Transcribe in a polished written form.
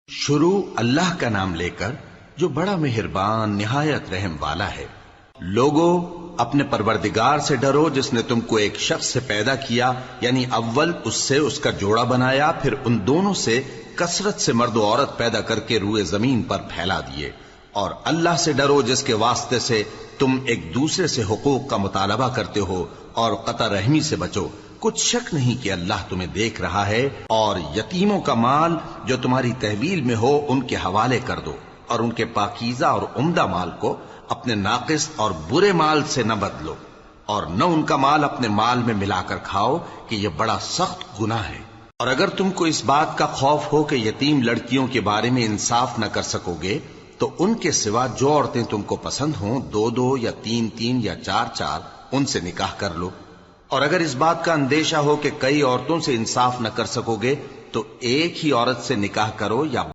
شروع اللہ کا نام لے کر جو بڑا مہربان نہایت رحم والا ہے۔ لوگو اپنے پروردگار سے ڈرو جس نے تم کو ایک شخص سے پیدا کیا، یعنی اول اس سے اس کا جوڑا بنایا، پھر ان دونوں سے کثرت سے مرد و عورت پیدا کر کے روئے زمین پر پھیلا دیے۔ اور اللہ سے ڈرو جس کے واسطے سے تم ایک دوسرے سے حقوق کا مطالبہ کرتے ہو، اور قطع رحمی سے بچو۔ کچھ شک نہیں کہ اللہ تمہیں دیکھ رہا ہے۔ اور یتیموں کا مال جو تمہاری تحویل میں ہو ان کے حوالے کر دو، اور ان کے پاکیزہ اور عمدہ مال کو اپنے ناقص اور برے مال سے نہ بدلو، اور نہ ان کا مال اپنے مال میں ملا کر کھاؤ کہ یہ بڑا سخت گناہ ہے۔ اور اگر تم کو اس بات کا خوف ہو کہ یتیم لڑکیوں کے بارے میں انصاف نہ کر سکو گے تو ان کے سوا جو عورتیں تم کو پسند ہوں، 2 یا 3 یا 4 ان سے نکاح کر لو۔ اور اگر اس بات کا اندیشہ ہو کہ کئی عورتوں سے انصاف نہ کر سکو گے تو ایک ہی عورت سے نکاح کرو، یا